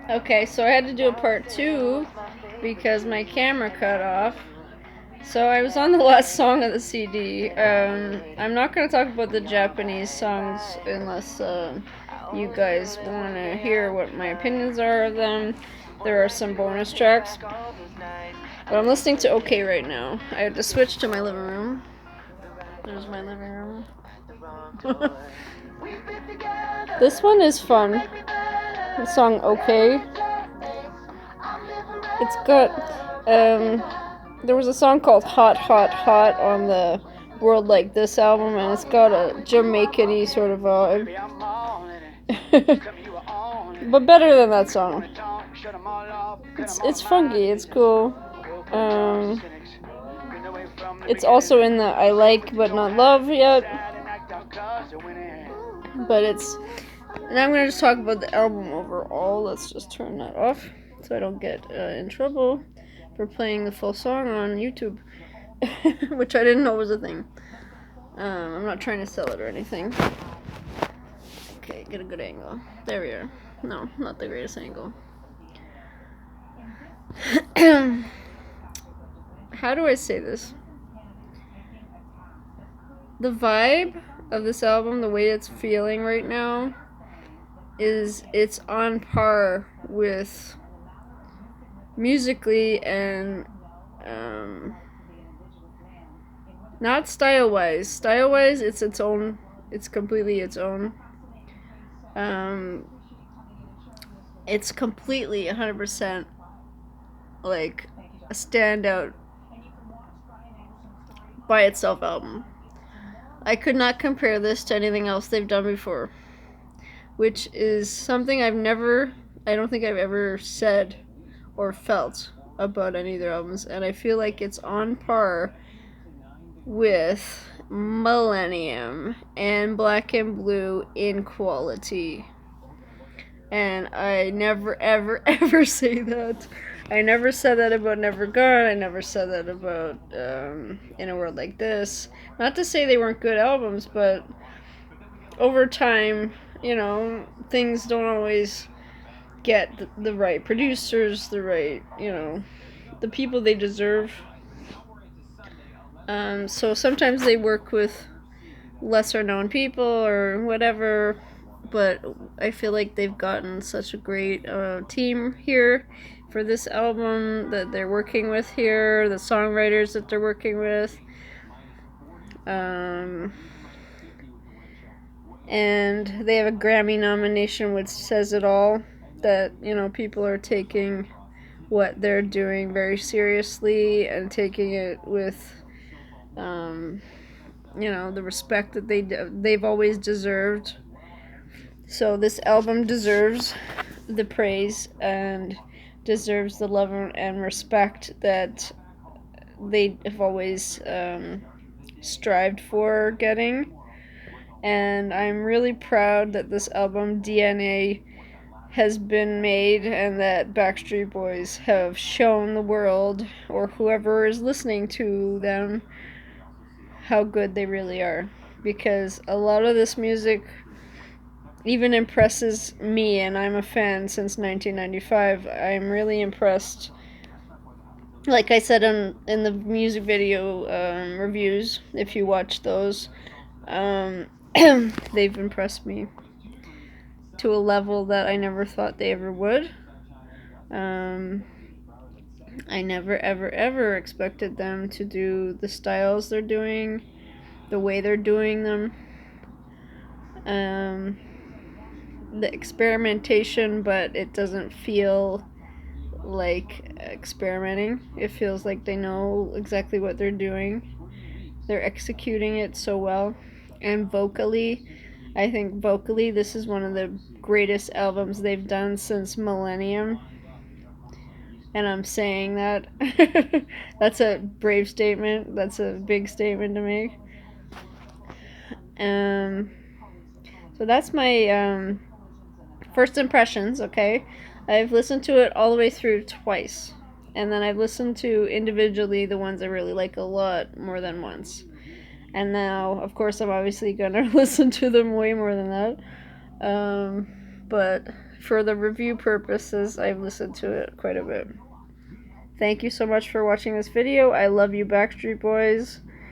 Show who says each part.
Speaker 1: Okay, so I had to do a part 2 because my camera cut off. So I was on the last song of the CD. I'm not going to talk about the Japanese songs unless you guys want to hear what my opinions are of them. There are some bonus tracks. But I'm listening to OK right now. I had to switch to my living room. There's my living room. This one is fun. The song OK. It's got, there was a song called Hot, Hot, Hot on the World Like This album, and it's got a Jamaican-y sort of vibe. But better than that song. It's funky, it's cool. It's also in the I like but not love yet. But it's... And I'm going to just talk about the album overall. Let's just turn that off so I don't get in trouble for playing the full song on YouTube. Which I didn't know was a thing. I'm not trying to sell it or anything. Okay, get a good angle. There we are. No, not the greatest angle. How do I say this? The vibe of this album, the way it's feeling right now, is it's on par with musically and not style-wise. Style-wise, it's its own. It's completely its own. It's completely 100% like a standout by itself album. I could not compare this to anything else they've done before, which is something I don't think I've ever said or felt about any of their albums, and I feel like it's on par with Millennium and Black and Blue in quality. And I never, ever, ever say that. I never said that about Never Gone. I never said that about In a World Like This. Not to say they weren't good albums, but over time, you know, things don't always get the right producers, the right, you know, the people they deserve. So sometimes they work with lesser known people or whatever, but I feel like they've gotten such a great team here for this album that they're working with here, the songwriters that they're working with. And they have a Grammy nomination, which says it all, that, you know, people are taking what they're doing very seriously and taking it with you know, the respect that they've always deserved. So this album deserves the praise and deserves the love and respect that they have always strived for getting. And I'm really proud that this album, DNA, has been made and that Backstreet Boys have shown the world, or whoever is listening to them, how good they really are. Because a lot of this music even impresses me, and I'm a fan since 1995. I'm really impressed. Like I said in the music video reviews, if you watch those, they've impressed me to a level that I never thought they ever would. I never, ever, ever expected them to do the styles they're doing, the way they're doing them. The experimentation, but it doesn't feel like experimenting. It feels like they know exactly what they're doing. They're executing it so well. And vocally, I think vocally this is one of the greatest albums they've done since Millennium. And I'm saying that. That's a brave statement. That's a big statement to make. So that's my first impressions, okay? I've listened to it all the way through twice. And then I've listened to individually the ones I really like a lot more than once. And now, of course, I'm obviously going to listen to them way more than that. But for the review purposes, I've listened to it quite a bit. Thank you so much for watching this video. I love you, Backstreet Boys.